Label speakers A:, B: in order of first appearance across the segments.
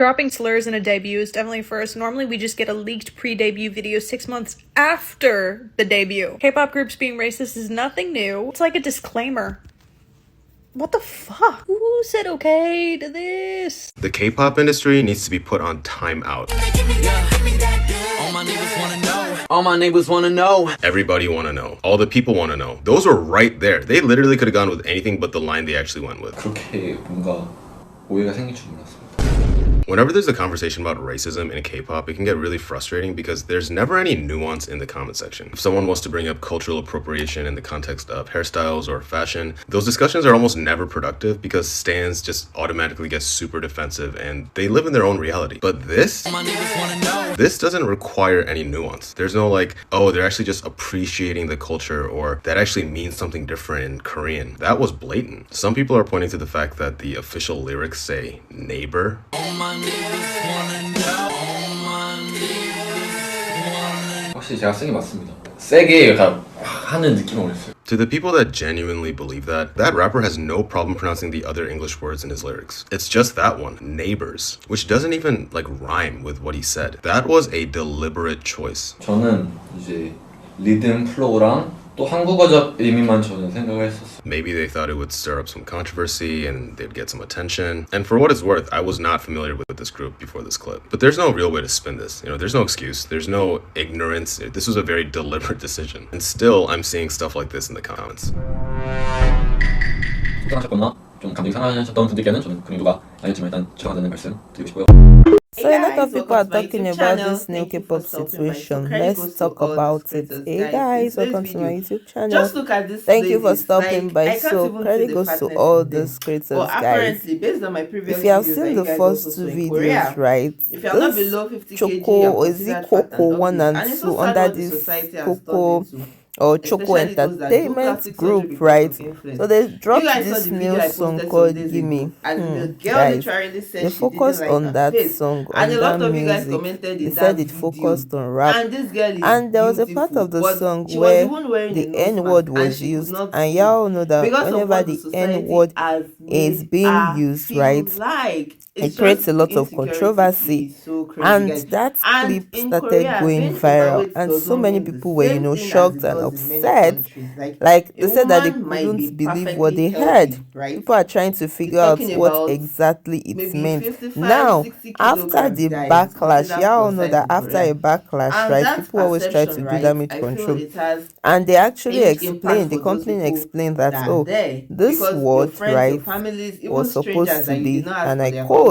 A: Dropping slurs in a debut is definitely a first. Normally we just get a leaked pre-debut video 6 months after the debut. K-pop groups being racist is nothing new. It's like a disclaimer. What the fuck? Who said okay to this?
B: The K-pop industry needs to be put on timeout.
C: All my neighbors wanna know.
B: Everybody wanna know. All the people wanna know. Those were right there. They literally could have gone with anything but the line they actually went with.
D: 그렇게 뭔가 오해가 생길 줄 몰랐습니다.
B: Whenever there's a conversation about racism in K-pop, it can get really frustrating because there's never any nuance in the comment section. If someone wants to bring up cultural appropriation in the context of hairstyles or fashion, those discussions are almost never productive because stans just automatically get super defensive and they live in their own reality. But this doesn't require any nuance. There's no like, oh, they're actually just appreciating the culture or that actually means something different in Korean. That was blatant. Some people are pointing to the fact that the official lyrics say neighbor.
D: 확실히 제가 세게 맞습니다. 세게 약간 하는 느낌을 올렸어요.
B: To the people that genuinely believe that rapper has no problem pronouncing the other English words in his lyrics. It's just that one, neighbors, which doesn't even like rhyme with what he said. That was a deliberate choice.
D: 저는 이제 리듬 플로우랑 또 한국어적 의미만 저는 생각을 했었어요.
B: Maybe they thought it would stir up some controversy and they'd get some attention. And for what it's worth, I was not familiar with this group before this clip. But there's no real way to spin this. You know, there's no excuse. There's no ignorance. This was a very deliberate decision. And still, I'm seeing stuff like this in the comments.
D: 속상하셨거나 좀 감정이 상하셨던 분들께는 저는 그 정도가 아니었지만 일단 죄송하다는 말씀 드리고 싶고요.
E: So a lot of people are talking about this new K-pop situation. Let's talk about it. Hey guys, welcome to my YouTube channel.
F: Just look at this.
E: Thank you for stopping by. So credit goes to all those creators, guys.
F: Based on my previous
E: If you have
F: videos
E: seen the first two videos, right?
F: If you're not below 50
E: Choco, is it Coco 1 and 2 under this Coco or Choco Entertainment group, right? So they dropped this new song called Gimme. Guys, they focused on that song, on that music. They said it focused on rap. And there was a part of the song where the N-word was used. And y'all know that whenever the N-word is being used, right, it creates a lot of controversy. And that clip started going viral. And so many people were, shocked and upset. Like they said that they couldn't believe what they heard. People are trying to figure out what exactly it meant. Now, after the backlash, y'all know that after a backlash, right, people always try to do damage control. And they actually explained, the company explained that, oh, this word, right, was supposed to be, and I quote,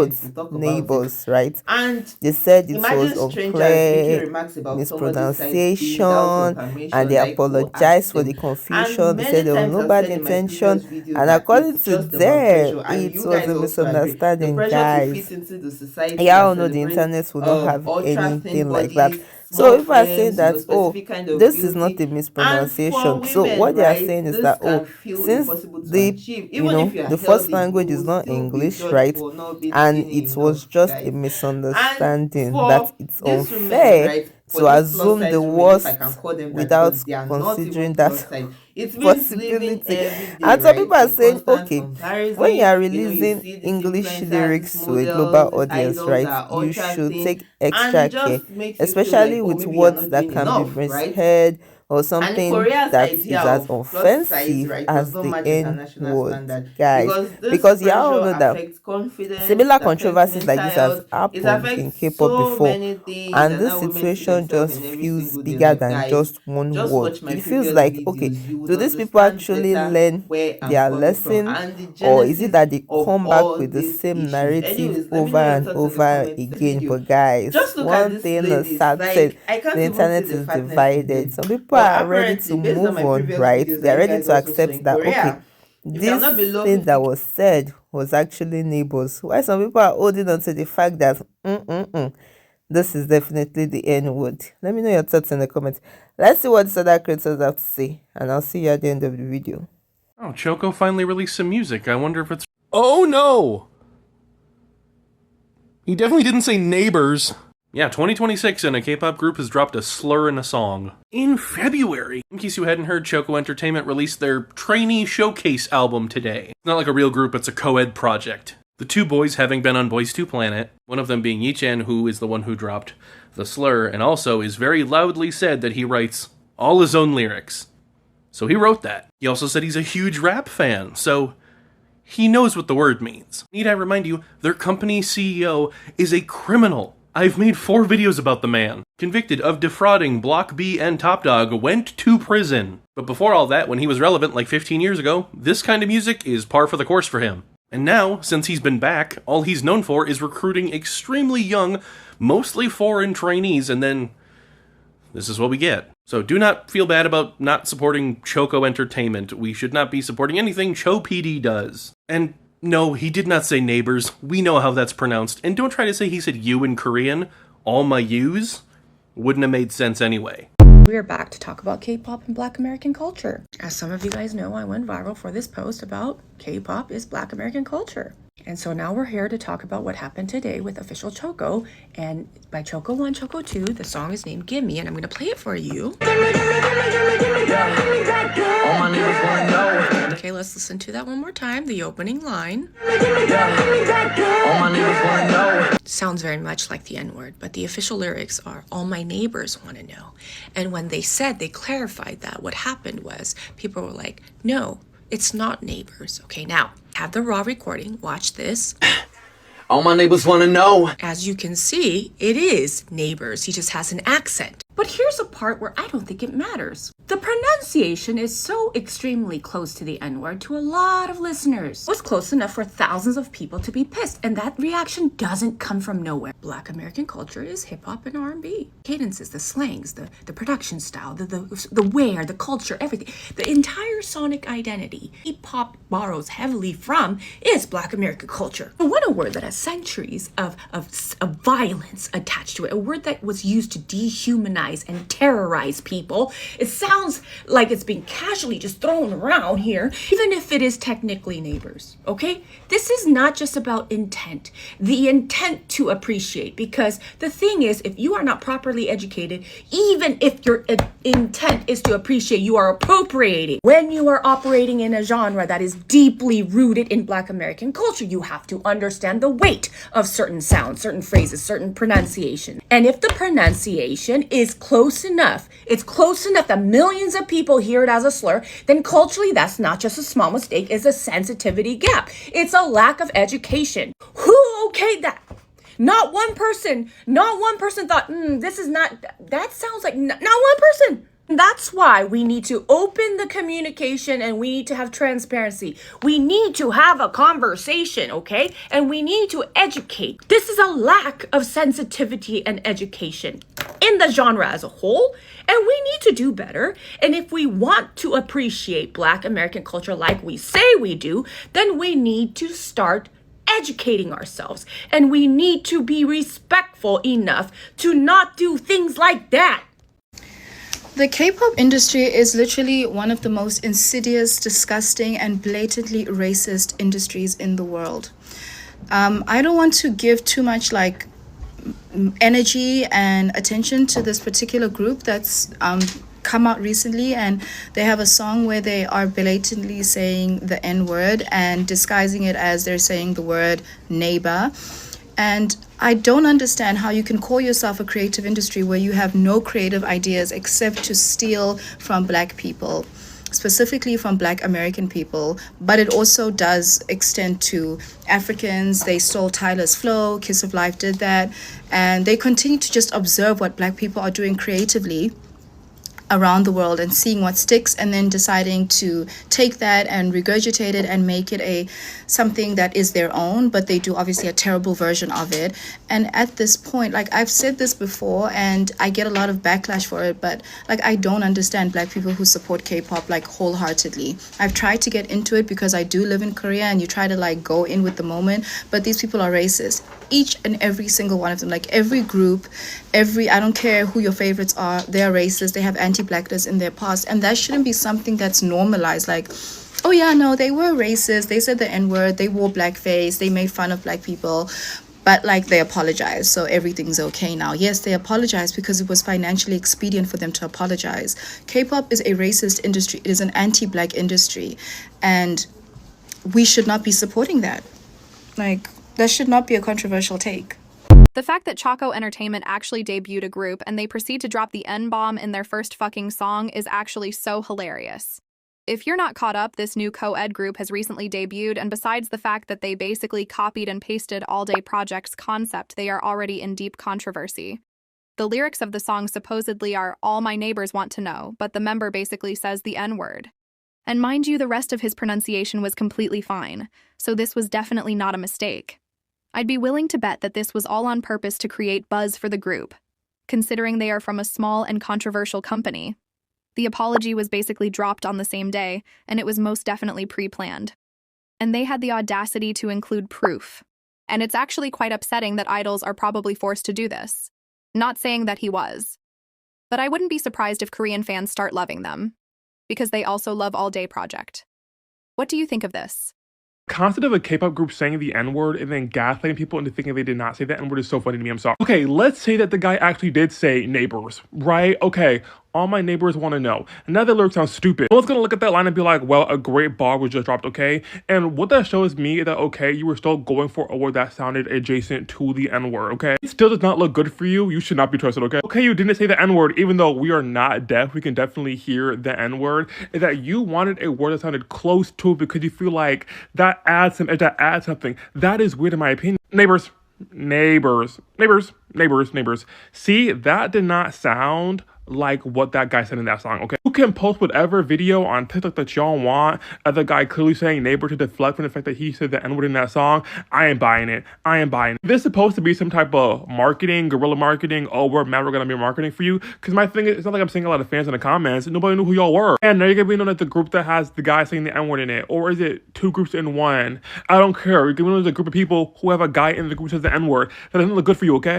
E: neighbors, right? And they said it was unclear, mispronunciation, and they apologized for the confusion. They said there was no bad intention, and according to them, it was a misunderstanding, guys. Y'all know the internet will not have anything like that. So people are saying that, oh, this is not a mispronunciation. So what they are saying is that, oh, since the first language is not English, right, and it was just a misunderstanding, that it's unfair to assume the worst without considering that possibility. And some people are saying, okay, when you are releasing English lyrics to a global audience, right, you should take extra care, especially with words that can be misheard or something that is as offensive as the N-word, guys. Because y'all know that similar controversies like this has happened in K-pop before, and this situation just feels bigger than just one word. It feels like, okay, do these people actually learn their lesson, or is it that they come back with the same narrative over and over again? But guys, one thing is certain, the internet is divided. Some people are ready to move on, right? They are ready to accept that, okay, this thing that was said was actually neighbors. Why some people are holding on to the fact that this is definitely the N-word. Let me know your thoughts in the comments. Let's see what these other creators have to say, and I'll see you at the end of the video.
G: Oh, Choco finally released some music. I wonder if it's... Oh no! He definitely didn't say neighbors. Yeah, 2026 and a K-pop group has dropped a slur in a song. In February! In case you hadn't heard, Choco Entertainment released their trainee showcase album today. It's not like a real group, it's a co-ed project. The two boys having been on Boys 2 Planet, one of them being Yi-chan, who is the one who dropped the slur, and also is very loudly said that he writes all his own lyrics. So he wrote that. He also said he's a huge rap fan, so he knows what the word means. Need I remind you, their company CEO is a criminal. I've made 4 videos about the man. Convicted of defrauding Block B and Top Dog, went to prison. But before all that, when he was relevant like 15 years ago, this kind of music is par for the course for him. And now, since he's been back, all he's known for is recruiting extremely young, mostly foreign trainees, and then this is what we get. So do not feel bad about not supporting Choco Entertainment. We should not be supporting anything Cho PD does. And no, he did not say neighbors. We know how that's pronounced. And don't try to say he said you in Korean. All my yous wouldn't have made sense anyway.
H: We are back to talk about K-pop and Black American culture. As some of you guys know, I went viral for this post about K-pop is Black American culture. And so now we're here to talk about what happened today with official Choco. And by Choco 1, Choco 2, the song is named Gimme, and I'm going to play it for you.
C: All my niggas wanna know.
H: Okay, let's listen to that one more time, the opening line.
C: All my niggas wanna know.
H: Sounds very much like the N-word, but the official lyrics are, all my neighbors want to know. And when they clarified that, what happened was, people were like, no, it's not neighbors. Okay, now, have the raw recording, watch this.
C: All my neighbors wanna know.
H: As you can see, it is neighbors. He just has an accent. But here's a part where I don't think it matters. The pronunciation is so extremely close to the N-word to a lot of listeners. It was close enough for thousands of people to be pissed, and that reaction doesn't come from nowhere. Black American culture is hip-hop and R&B. Cadences, the slangs, the production style, the wear, the culture, everything. The entire sonic identity hip-hop borrows heavily from is Black American culture. But what a word that has centuries of violence attached to it, a word that was used to dehumanize and terrorize people. It sounds like it's being casually just thrown around here, even if it is technically neighbors, okay? This is not just about intent, the intent to appreciate, because the thing is, if you are not properly educated, even if your intent is to appreciate, you are appropriating. When you are operating in a genre that is deeply rooted in Black American culture, you have to understand the weight of certain sounds, certain phrases, certain pronunciation. And if the pronunciation is close enough, it's close enough that millions of people hear it as a slur, then culturally that's not just a small mistake, it's a sensitivity gap. It's a lack of education. Who okayed that? Not one person thought, this is not, that sounds like, not one person. That's why we need to open the communication and we need to have transparency. We need to have a conversation, okay? And we need to educate. This is a lack of sensitivity and education in the genre as a whole, and we need to do better. And if we want to appreciate Black American culture like we say we do, then we need to start educating ourselves, and we need to be respectful enough to not do things like that.
I: The K-pop industry is literally one of the most insidious, disgusting, and blatantly racist industries in the world. I don't want to give too much energy and attention to this particular group that's come out recently, and they have a song where they are blatantly saying the N-word and disguising it as they're saying the word neighbor. And I don't understand how you can call yourself a creative industry where you have no creative ideas except to steal from Black people, specifically from Black American people, but it also does extend to Africans. They stole Tyler's flow, Kiss of Life did that, and they continue to just observe what Black people are doing creatively around the world and seeing what sticks, and then deciding to take that and regurgitate it and make it something that is their own, but they do obviously a terrible version of it. And at this point, I've said this before and I get a lot of backlash for it, but I don't understand Black people who support K-pop wholeheartedly. I've tried to get into it because I do live in Korea, and you try to go in with the moment, but these people are racist. Each and every single one of them, every group, I don't care who your favorites are, they're racist, they have anti-Blackness in their past, and that shouldn't be something that's normalized. Oh yeah, no, they were racist, they said the N-word, they wore blackface, they made fun of Black people, but they apologized, so everything's okay now. Yes, they apologized because it was financially expedient for them to apologize. K-pop is a racist industry, it is an anti-Black industry, and we should not be supporting that. Like, that should not be a controversial take.
J: The fact that Choco Entertainment actually debuted a group and they proceed to drop the N-bomb in their first fucking song is actually so hilarious. If you're not caught up, this new co-ed group has recently debuted, and besides the fact that they basically copied and pasted All Day Project's concept, they are already in deep controversy. The lyrics of the song supposedly are "All my neighbors want to know," but the member basically says the N-word. And mind you, the rest of his pronunciation was completely fine, so this was definitely not a mistake. I'd be willing to bet that this was all on purpose to create buzz for the group, considering they are from a small and controversial company. The apology was basically dropped on the same day, and it was most definitely pre-planned. And they had the audacity to include proof. And it's actually quite upsetting that idols are probably forced to do this. Not saying that he was. But I wouldn't be surprised if Korean fans start loving them, because they also love All Day Project. What do you think of this?
K: Concept of a K-pop group saying the N-word and then gaslighting people into thinking they did not say the N-word is so funny to me. I'm sorry. Okay, let's say that the guy actually did say neighbors, right? Okay, all my neighbors want to know. And now that lyric sounds stupid. No one's gonna look at that line and be like, well, a great bar was just dropped, okay? And what that shows me is that, okay, you were still going for a word that sounded adjacent to the N-word, okay? It still does not look good for you. You should not be trusted, okay? Okay, you didn't say the N-word, even though we are not deaf, we can definitely hear the N-word. Is that you wanted a word that sounded close to it because you feel like that adds some edge, that adds something. That is weird in my opinion. Neighbors. See, that did not sound like what that guy said in that song, okay? You can post whatever video on TikTok that y'all want of the guy clearly saying neighbor to deflect from the fact that he said the N-word in that song. I ain't buying it. This is supposed to be some type of marketing, guerrilla marketing. Oh, we're mad, we're gonna be marketing for you. Because my thing is, it's not like I'm seeing a lot of fans in the comments. Nobody knew who y'all were. And now you're gonna be known as the group that has the guy saying the N-word in it. Or is it two groups in one? I don't care. You're gonna be known as a group of people who have a guy in the group who says the N-word. That doesn't look good for you, okay?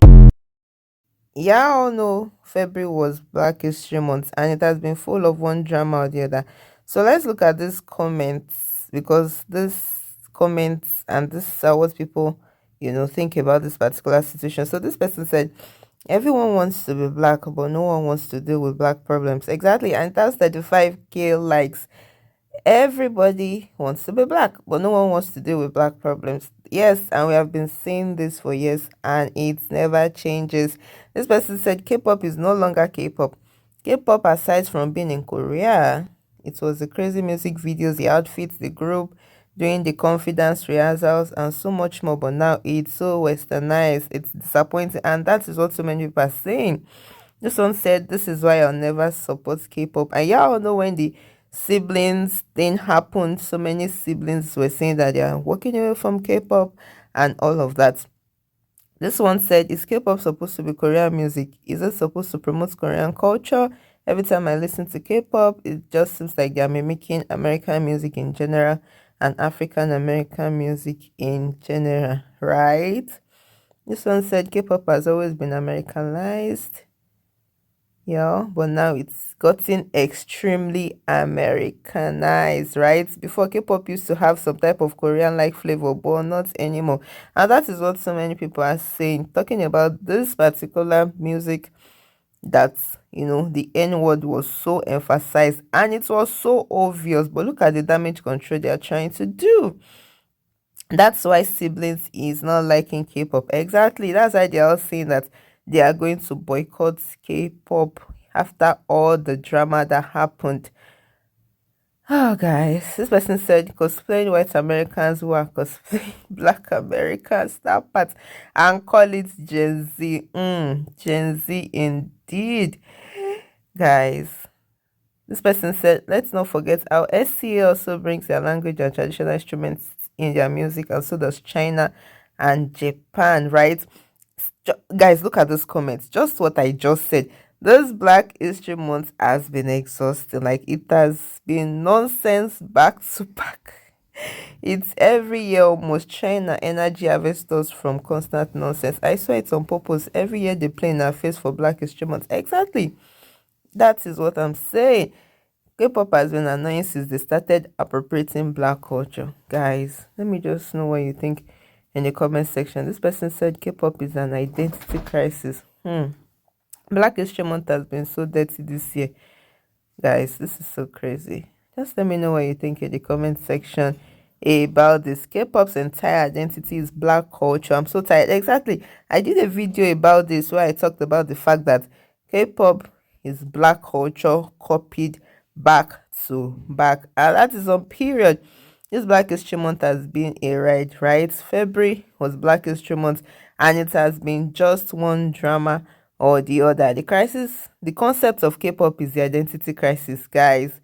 E: Yeah, all know February was Black History Month and it has been full of one drama or the other. So let's look at these comments, because these comments and this are what people, think about this particular situation. So this person said, everyone wants to be black, but no one wants to deal with black problems. Exactly, and that's 35K likes. Everybody wants to be black, but no one wants to deal with black problems. Yes, and we have been saying this for years, and it never changes. This person said K-pop is no longer K-pop. K-pop, aside from being in Korea, it was the crazy music videos, the outfits, the group, doing the confidence rehearsals, and so much more. But now it's so westernized, it's disappointing, and that is what so many people are saying. This one said, this is why I'll never support K-pop. And y'all know when the siblings thing happened, so many siblings were saying that they are walking away from K-pop and all of that. This one said, is K-pop supposed to be Korean music? Is it supposed to promote Korean culture? Every time I listen to K-pop, it just seems like they're mimicking American music in general and African American music in general, right? This one said K-pop has always been Americanized. Yeah, but now it's gotten extremely Americanized, right? Before, K-pop used to have some type of Korean-like flavor, but not anymore. And that is what so many people are saying, talking about this particular music, that, the N-word was so emphasized and it was so obvious. But look at the damage control they are trying to do. That's why siblings is not liking K-pop. Exactly. That's why they're all saying that they are going to boycott K-pop after all the drama that happened. Oh, guys, this person said cosplaying white Americans who are cosplaying black Americans, that part, and call it Gen Z. Gen Z indeed. Guys, this person said, let's not forget how SCA also brings their language and traditional instruments in their music, and so does China and Japan, right? Guys, look at those comments. Just what I just said. This Black History Month has been exhausting. Like, it has been nonsense back to back. It's every year almost China energy harvesters from constant nonsense. I saw it on purpose. Every year they play in our face for Black History Month. Exactly. That is what I'm saying. K-pop has been annoying since they started appropriating black culture. Guys, let me just know what you think in the comment section. This person said K-pop is an identity crisis. Black History Month has been so dirty this year. Guys, this is so crazy. Just let me know what you think in the comment section. about this. K-pop's entire identity is black culture. I'm so tired. Exactly. I did a video about this where I talked about the fact that K-pop is black culture copied back to back, and that is on period. This Black History Month has been a ride, right? February was Black History Month, and it has been just one drama or the other. The concept of K-pop is the identity crisis, guys.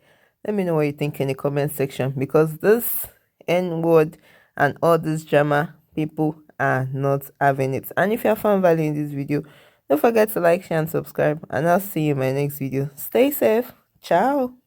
E: Let me know what you think in the comment section, because this N word and all this drama, people are not having it. And if you have found value in this video, don't forget to like, share, and subscribe. And I'll see you in my next video. Stay safe. Ciao.